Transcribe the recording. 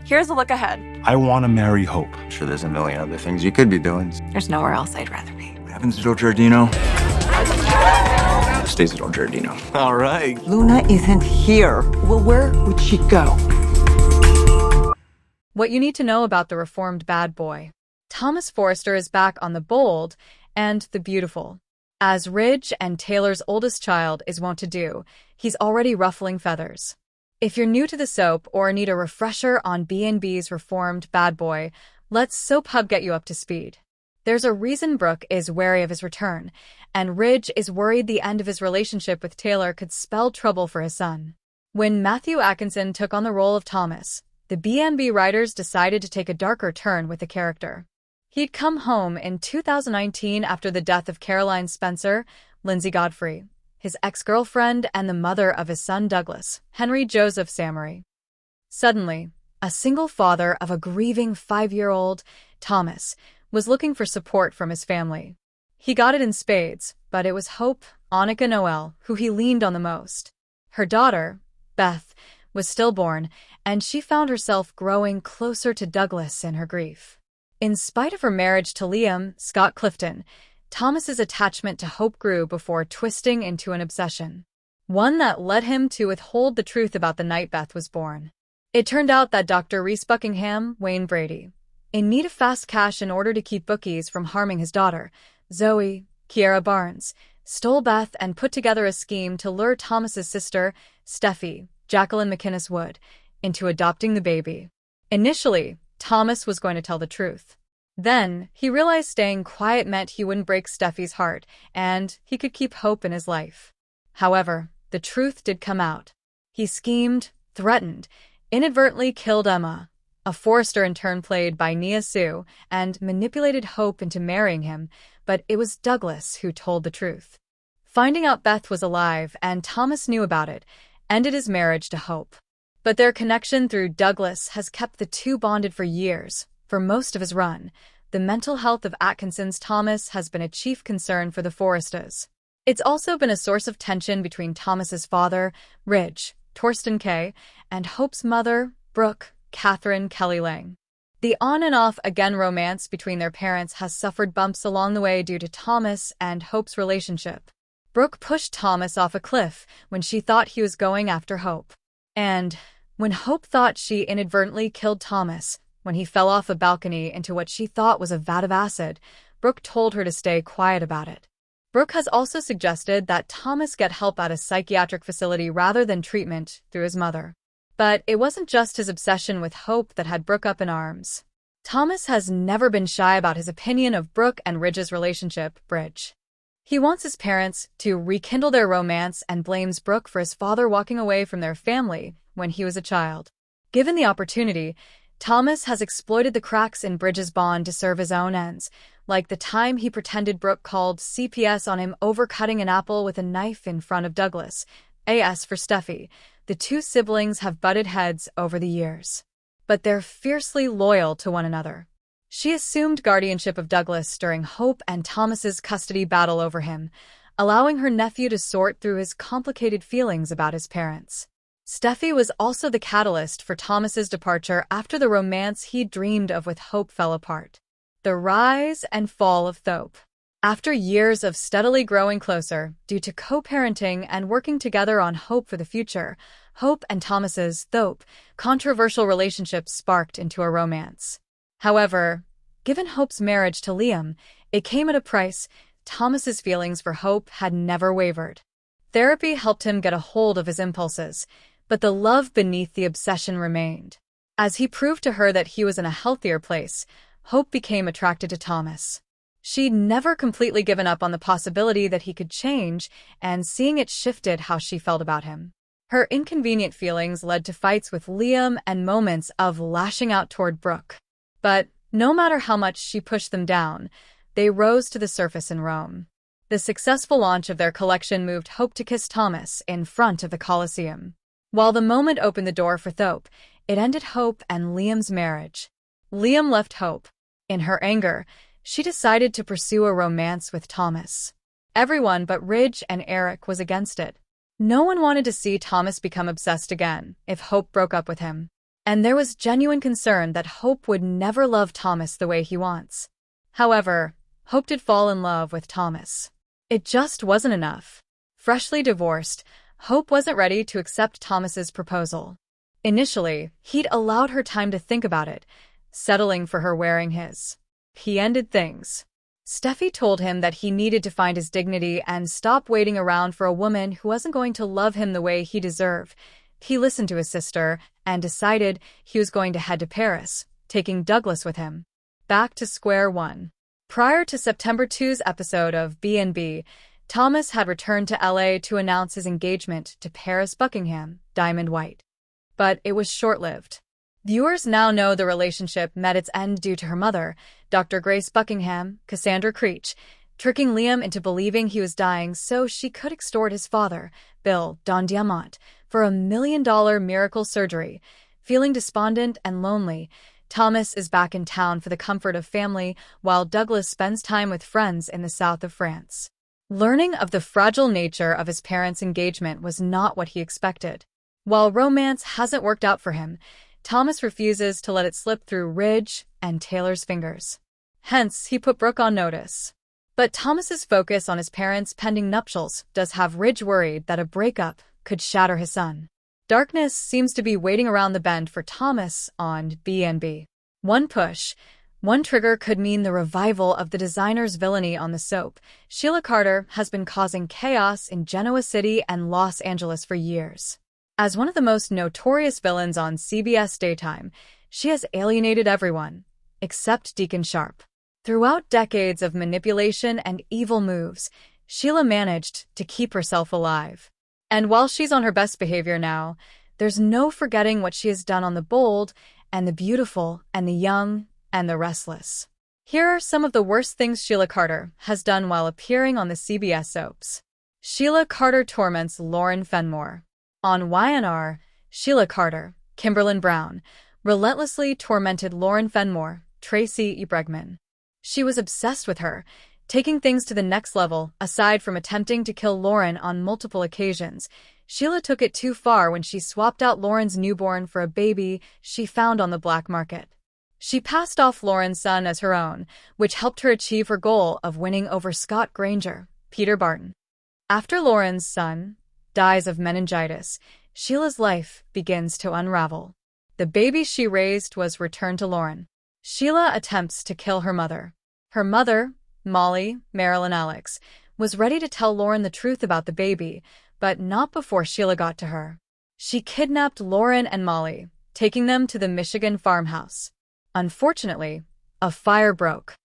Here's a look ahead. I want to marry Hope. I'm sure there's a million other things you could be doing. There's nowhere else I'd rather be. What happens to Joe Giardino? Stays at old Giardino. All right. Luna isn't here. Well, where would she go? What you need to know about the reformed bad boy. Thomas Forrester is back on The Bold and The Beautiful. As Ridge and Taylor's oldest child is wont to do, he's already ruffling feathers. If you're new to the soap or need a refresher on B&B's reformed bad boy, let Soap Hub get you up to speed. There's a reason Brooke is wary of his return, and Ridge is worried the end of his relationship with Taylor could spell trouble for his son. When Matthew Atkinson took on the role of Thomas, the B&B writers decided to take a darker turn with the character. He'd come home in 2019 after the death of Caroline Spencer, Lindsay Godfrey, his ex-girlfriend and the mother of his son Douglas, Henry Joseph Samory. Suddenly, a single father of a grieving 5-year-old, Thomas, was looking for support from his family. He got it in spades, but it was Hope, Annika Noel, who he leaned on the most. Her daughter, Beth, was stillborn, and she found herself growing closer to Douglas in her grief. In spite of her marriage to Liam Scott Clifton, Thomas's attachment to Hope grew before twisting into an obsession, one that led him to withhold the truth about the night Beth was born. It turned out that Dr. Reese Buckingham, Wayne Brady, in need of fast cash in order to keep bookies from harming his daughter, Zoe Kiera Barnes, stole Beth and put together a scheme to lure Thomas's sister, Steffi Jacqueline McInnes Wood, into adopting the baby. Initially, Thomas was going to tell the truth. Then, he realized staying quiet meant he wouldn't break Steffi's heart, and he could keep Hope in his life. However, the truth did come out. He schemed, threatened, inadvertently killed Emma, a Forrester intern played by Nia Sue, and manipulated Hope into marrying him, but it was Douglas who told the truth. Finding out Beth was alive, and Thomas knew about it, ended his marriage to Hope. But their connection through Douglas has kept the two bonded for years. For most of his run, the mental health of Atkinson's Thomas has been a chief concern for the Forresters. It's also been a source of tension between Thomas's father, Ridge, Torsten Kay, and Hope's mother, Brooke, Catherine Kelly Lang. The on-and-off-again romance between their parents has suffered bumps along the way due to Thomas and Hope's relationship. Brooke pushed Thomas off a cliff when she thought he was going after Hope. And when Hope thought she inadvertently killed Thomas, when he fell off a balcony into what she thought was a vat of acid, Brooke told her to stay quiet about it. Brooke has also suggested that Thomas get help at a psychiatric facility rather than treatment through his mother. But it wasn't just his obsession with Hope that had Brooke up in arms. Thomas has never been shy about his opinion of Brooke and Ridge's relationship, Bridge. He wants his parents to rekindle their romance and blames Brooke for his father walking away from their family when he was a child. Given the opportunity, Thomas has exploited the cracks in Bridge's bond to serve his own ends, like the time he pretended Brooke called CPS on him over cutting an apple with a knife in front of Douglas. AS for Steffi. The two siblings have butted heads over the years, but they're fiercely loyal to one another. She assumed guardianship of Douglas during Hope and Thomas's custody battle over him, allowing her nephew to sort through his complicated feelings about his parents. Steffi was also the catalyst for Thomas's departure after the romance he dreamed of with Hope fell apart. The rise and fall of Thope. After years of steadily growing closer, due to co-parenting and working together on hope for the future, Hope and Thomas's Thope controversial relationship sparked into a romance. However, given Hope's marriage to Liam, it came at a price. Thomas's feelings for Hope had never wavered. Therapy helped him get a hold of his impulses, but the love beneath the obsession remained. As he proved to her that he was in a healthier place, Hope became attracted to Thomas. She'd never completely given up on the possibility that he could change, and seeing it shifted how she felt about him. Her inconvenient feelings led to fights with Liam and moments of lashing out toward Brooke. But no matter how much she pushed them down, they rose to the surface in Rome. The successful launch of their collection moved Hope to kiss Thomas in front of the Colosseum. While the moment opened the door for Thope, it ended Hope and Liam's marriage. Liam left Hope. In her anger, she decided to pursue a romance with Thomas. Everyone but Ridge and Eric was against it. No one wanted to see Thomas become obsessed again if Hope broke up with him. and there was genuine concern that Hope would never love Thomas the way he wants. However, Hope did fall in love with Thomas. It just wasn't enough. Freshly divorced, Hope wasn't ready to accept Thomas's proposal. Initially, he'd allowed her time to think about it, settling for her wearing his. He ended things. Steffi told him that he needed to find his dignity and stop waiting around for a woman who wasn't going to love him the way he deserved. He listened to his sister and decided he was going to head to Paris, taking Douglas with him. Back to square one. Prior to September 2's episode of B&B, Thomas had returned to LA to announce his engagement to Paris Buckingham, Diamond White. But it was short-lived. Viewers now know the relationship met its end due to her mother, Dr. Grace Buckingham, Cassandra Creech, tricking Liam into believing he was dying so she could extort his father, Bill Don Diamont, for $1 million miracle surgery. Feeling despondent and lonely, Thomas is back in town for the comfort of family while Douglas spends time with friends in the south of France. Learning of the fragile nature of his parents' engagement was not what he expected. While romance hasn't worked out for him, Thomas refuses to let it slip through Ridge and Taylor's fingers. Hence, he put Brooke on notice. But Thomas's focus on his parents' pending nuptials does have Ridge worried that a breakup could shatter his son. Darkness seems to be waiting around the bend for Thomas on B&B. One push, one trigger could mean the revival of the designer's villainy on the soap. Sheila Carter has been causing chaos in Genoa City and Los Angeles for years. As one of the most notorious villains on CBS daytime, she has alienated everyone, except Deacon Sharp. Throughout decades of manipulation and evil moves, Sheila managed to keep herself alive. And while she's on her best behavior now, there's no forgetting what she has done on The Bold, and The Beautiful, and The Young, and The Restless. Here are some of the worst things Sheila Carter has done while appearing on the CBS soaps. Sheila Carter torments Lauren Fenmore. On YNR, Sheila Carter, Kimberlyn Brown, relentlessly tormented Lauren Fenmore, Tracy E. Bregman. She was obsessed with her, taking things to the next level. Aside from attempting to kill Lauren on multiple occasions, Sheila took it too far when she swapped out Lauren's newborn for a baby she found on the black market. She passed off Lauren's son as her own, which helped her achieve her goal of winning over Scott Granger, Peter Barton. After Lauren's son dies of meningitis, Sheila's life begins to unravel. The baby she raised was returned to Lauren. Sheila attempts to kill her mother. Her mother, Molly Marilyn Alex, was ready to tell Lauren the truth about the baby, but not before Sheila got to her. She kidnapped Lauren and Molly, taking them to the Michigan farmhouse. Unfortunately, a fire broke.